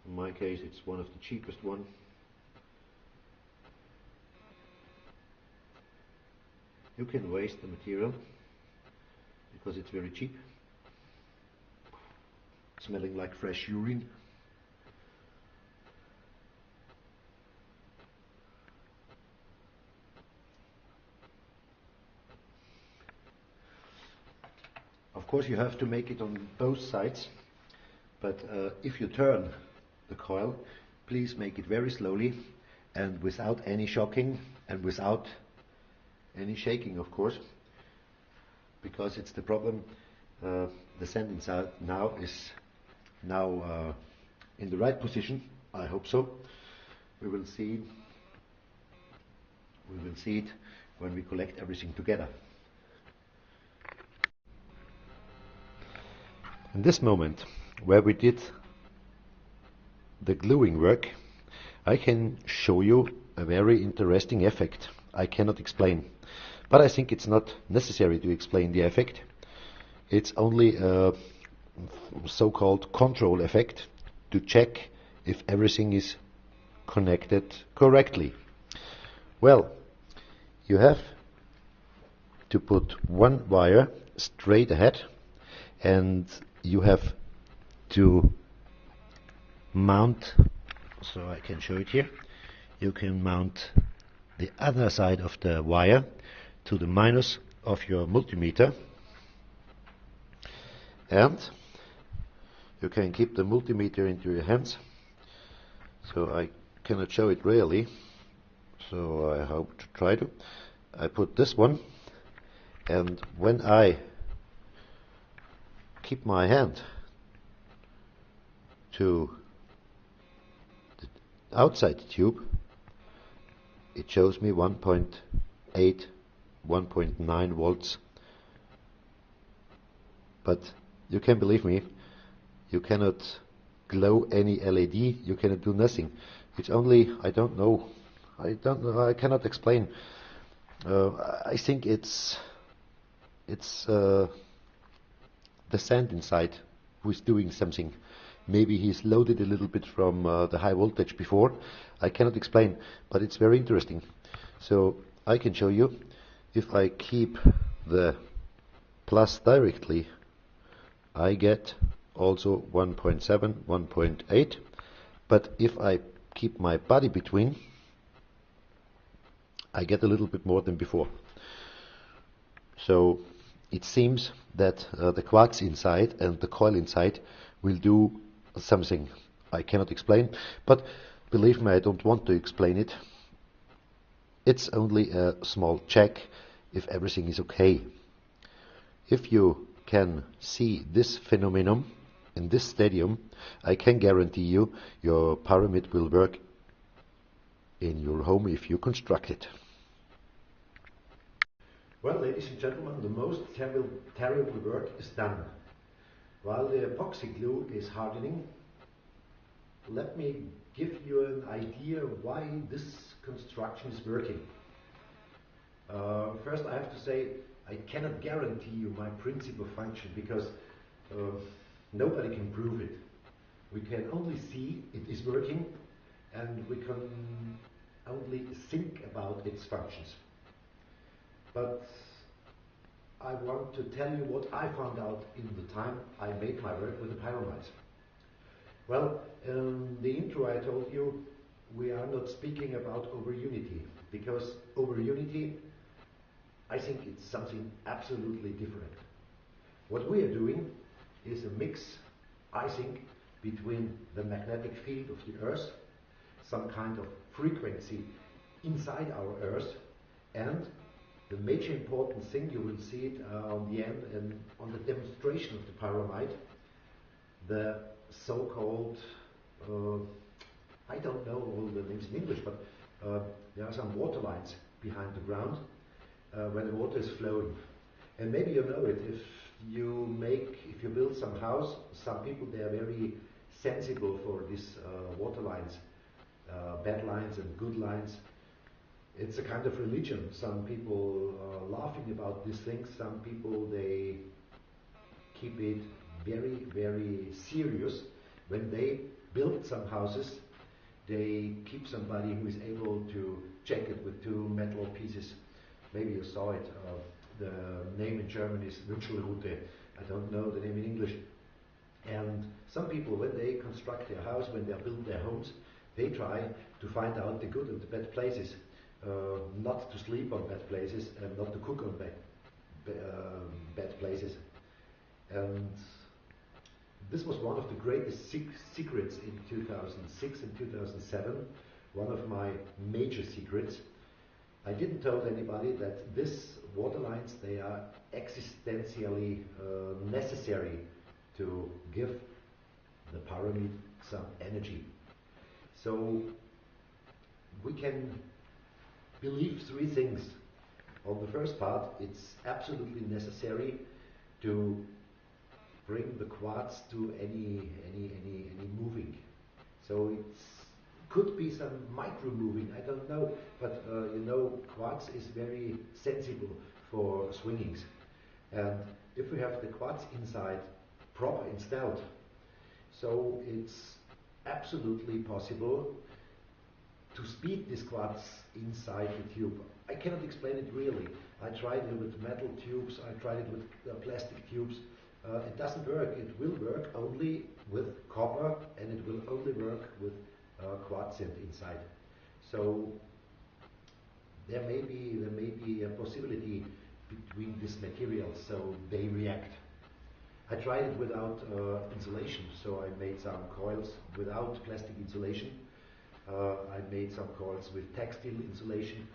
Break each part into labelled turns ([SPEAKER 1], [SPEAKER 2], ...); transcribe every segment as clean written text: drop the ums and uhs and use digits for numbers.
[SPEAKER 1] In my case, it's one of the cheapest one. You can waste the material because it's very cheap, smelling like fresh urine. Of course, you have to make it on both sides, but if you turn the coil, please make it very slowly and without any shocking and without any shaking, of course, because it's the problem. The sand inside now is in the right position. I hope so. We will see. We will see it when we collect everything together. In this moment, where we did the gluing work, I can show you a very interesting effect I cannot explain. But I think it's not necessary to explain the effect. It's only a so-called control effect to check if everything is connected correctly. Well, you have to put one wire straight ahead, and you have to mount, so I can show it here. You can mount the other side of the wire to the minus of your multimeter, and you can keep the multimeter into your hands. So I cannot show it really, so I hope to try to. I put this one, and when I keep my hand to the outside the tube, it shows me 1.8, 1.9 volts. But you can believe me, you cannot glow any LED, you cannot do nothing. It's only, I don't know, I cannot explain. I think it's the sand inside who is doing something. Maybe he's loaded a little bit from the high voltage before. I cannot explain, but it's very interesting. So I can show you, if I keep the plus directly, I get also 1.7, 1.8, but if I keep my body between, I get a little bit more than before. So it seems that the quarks inside and the coil inside will do something I cannot explain, but believe me, I don't want to explain it. It's only a small check if everything is okay. If you can see this phenomenon in this stadium, I can guarantee you your pyramid will work in your home if you construct it. Well, ladies and gentlemen, the most terrible work is done. While the epoxy glue is hardening, let me give you an idea why this construction is working. First, I have to say I cannot guarantee you my principle function because nobody can prove it. We can only see it is working, and we can only think about its functions. But I want to tell you what I found out in the time I made my work with the pyramids. Well, in the intro I told you we are not speaking about over-unity, because over-unity, I think it's something absolutely different. What we are doing is a mix, I think, between the magnetic field of the Earth, some kind of frequency inside our Earth, and the major important thing, you will see it on the end and on the demonstration of the pyramid, the so-called, I don't know all the names in English, but there are some water lines behind the ground where the water is flowing. And maybe you know it, if you build some house, some people, they are very sensible for these water lines, bad lines and good lines. It's a kind of religion. Some people are laughing about these things. Some people, they keep it very, very serious when they build some houses, they keep somebody who is able to check it with two metal pieces. Maybe you saw it. The name in German is Reupload. I don't know the name in English. And some people, when they construct their house, when they build their homes, they try to find out the good and the bad places. Not to sleep on bad places and not to cook on bad places. And this was one of the greatest secrets in 2006 and 2007, one of my major secrets. I didn't tell anybody that these water lines, they are existentially necessary to give the pyramid some energy. So we can believe three things. On the first part, it's absolutely necessary to bring the quartz to any moving. So it could be some micro moving, I don't know, but you know, quartz is very sensible for swingings. And if we have the quartz inside proper installed, so it's absolutely possible to speed this quartz inside the tube. I cannot explain it really. I tried it with metal tubes, I tried it with plastic tubes. It doesn't work. It will work only with copper, and it will only work with quartz inside. So there may be a possibility between these materials, so they react. I tried it without insulation, so I made some coils without plastic insulation. I made some coils with textile insulation.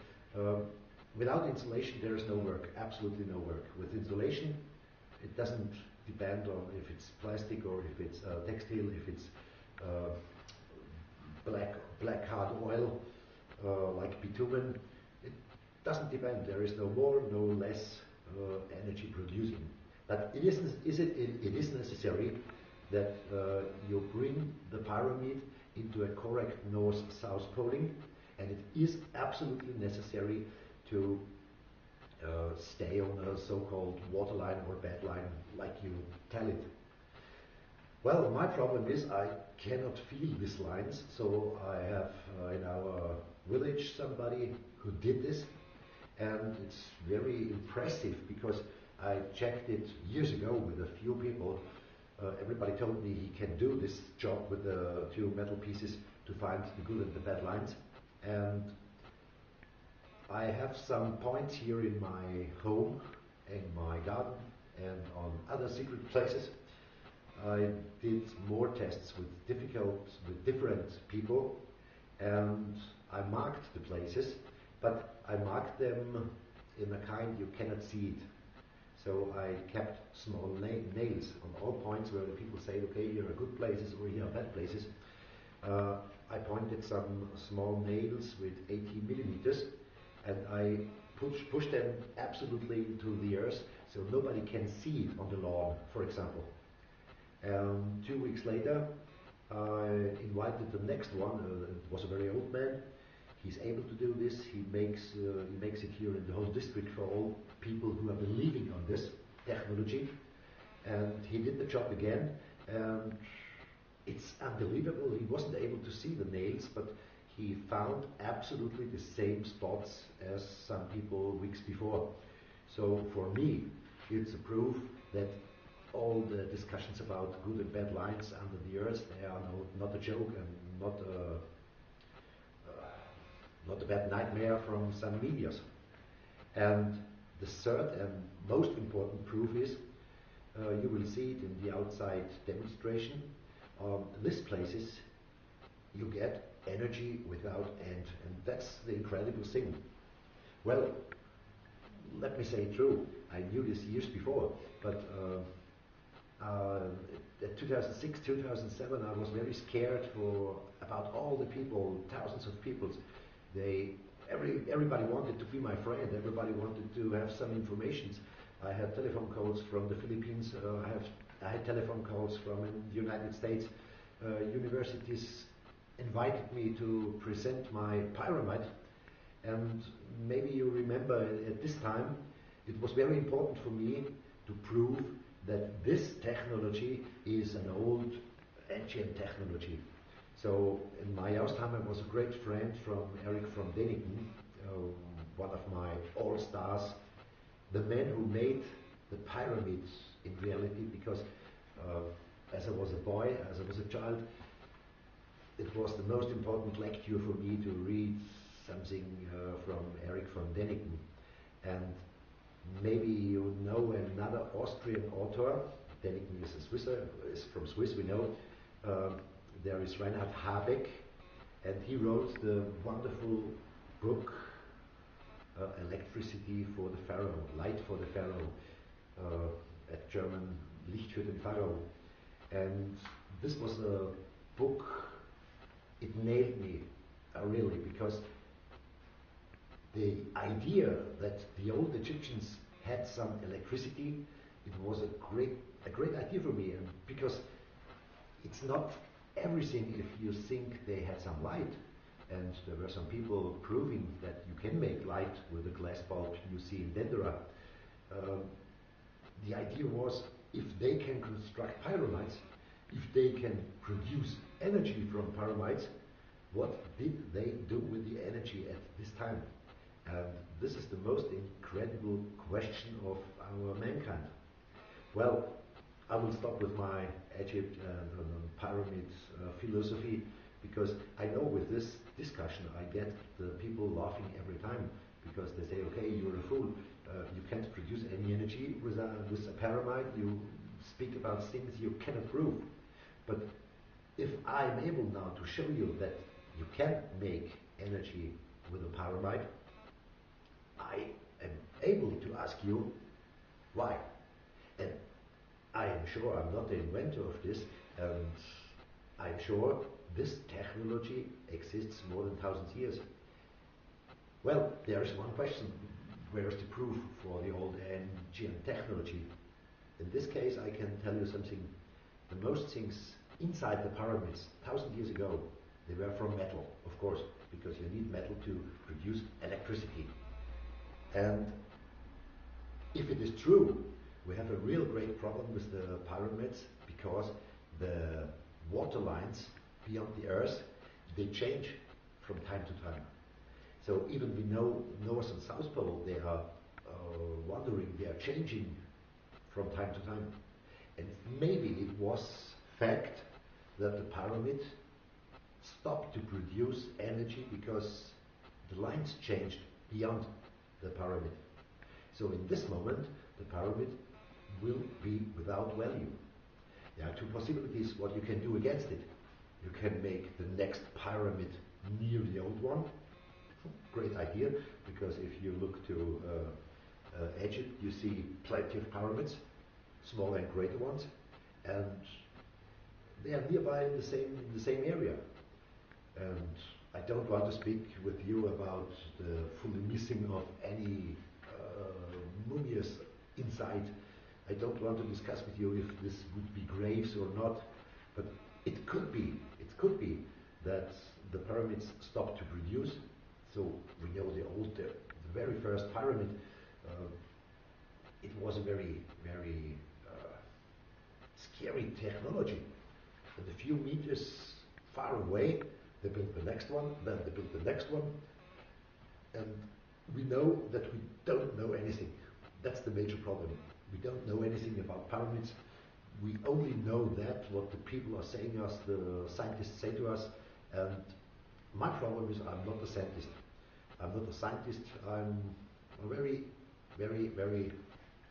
[SPEAKER 1] Without insulation there is no work, absolutely no work. With insulation it doesn't depend on if it's plastic or if it's textile, if it's black hard oil like bitumen. It doesn't depend. There is no more, no less energy producing. But it is necessary that you bring the pyramid into a correct north-south poling, and it is absolutely necessary to stay on a so-called water line or bed line, like you tell it. Well, my problem is I cannot feel these lines, so I have in our village somebody who did this, and it's very impressive because I checked it years ago with a few people. Everybody told me he can do this job with the two metal pieces to find the good and the bad lines. And I have some points here in my home, in my garden, and on other secret places. I did more tests with different people, and I marked the places, but I marked them in a kind you cannot see it. So I kept small nails on all points where the people say, okay, here are good places or here are bad places. I pointed some small nails with 80 millimeters, and I pushed them absolutely into the earth so nobody can see it on the lawn, for example. 2 weeks later, I invited the next one. It was a very old man. He's able to do this. He makes it here in the whole district for all people who are believing on this technology. And he did the job again. And it's unbelievable. He wasn't able to see the nails, but he found absolutely the same spots as some people weeks before. So for me, it's a proof that all the discussions about good and bad lines under the earth, they are not a joke and not a bad nightmare from some medias. And the third and most important proof is, you will see it in the outside demonstration. On these places you get energy without end, and that's the incredible thing. Well, let me say true, I knew this years before, but at 2006, 2007, I was very scared about all the people, thousands of people. Everybody wanted to be my friend. Everybody wanted to have some information. I had telephone calls from the Philippines. I had telephone calls from the United States. Universities invited me to present my pyramid. And maybe you remember at this time, it was very important for me to prove that this technology is an old ancient technology. So in my Austheimer was a great friend from Eric from Däniken, one of my all-stars, the man who made the pyramids in reality, because as I was a boy, as I was a child, it was the most important lecture for me to read something from Eric from Däniken. And maybe you know another Austrian author. Däniken is a Swisser, is from Swiss, we know. There is Reinhard Habeck, and he wrote the wonderful book Electricity for the Pharaoh, Light for the Pharaoh, at German Licht für den Pharao. And this was a book, it nailed me really, because the idea that the old Egyptians had some electricity, it was a great idea for me, and because it's not everything if you think they had some light, and there were some people proving that you can make light with a glass bulb you see in Dendera. The idea was, if they can construct pyramids, if they can produce energy from pyramids, what did they do with the energy at this time? And this is the most incredible question of our mankind. Well, I will stop with my Egypt and pyramid philosophy, because I know with this discussion I get the people laughing every time, because they say, okay, you're a fool, you can't produce any energy with a pyramid, you speak about things you cannot prove. But if I'm able now to show you that you can make energy with a pyramid, I am able to ask you why. And I am sure I'm not the inventor of this, and I'm sure this technology exists more than 1,000 years. Well, there is one question: where is the proof for the old ancient technology? In this case, I can tell you something. The most things inside the pyramids 1,000 years ago, they were from metal, of course, because you need metal to produce electricity. And if it is true, we have a real great problem with the pyramids, because the water lines beyond the earth, they change from time to time. So even we know North and South Pole, they are wandering, they are changing from time to time. And maybe it was fact that the pyramid stopped to produce energy because the lines changed beyond the pyramid. So in this moment, the pyramid will be without value. There are two possibilities what you can do against it. You can make the next pyramid near the old one. Great idea, because if you look to Egypt, you see plenty of pyramids, small and greater ones, and they are nearby in the same area. And I don't want to speak with you about the fully missing of any mummies inside. I don't want to discuss with you if this would be graves or not, but it could be that the pyramids stopped to produce. So we know the very first pyramid, it was a very scary technology. And a few meters far away, they built the next one, then they built the next one, and we know that we don't know anything. That's the major problem. We don't know anything about pyramids. We only know that what the people are saying us, the scientists say to us, and my problem is I'm not a scientist. I'm not a scientist. I'm a very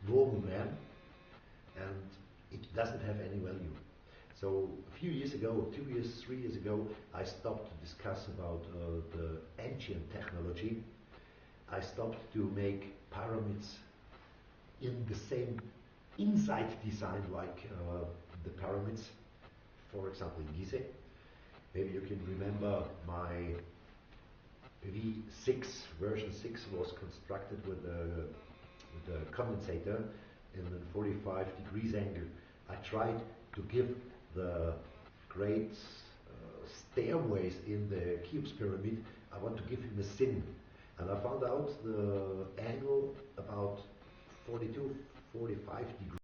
[SPEAKER 1] normal man, and it doesn't have any value. So a few years ago, 2 years, 3 years ago, I stopped to discuss about the ancient technology. I stopped to make pyramids in the same inside design like the pyramids, for example in Gizeh. Maybe you can remember my V6, version 6 was constructed with a condensator in a 45 degrees angle. I tried to give the great stairways in the Cheops pyramid, I want to give him a sin. And I found out the angle about 42, 45 degrees.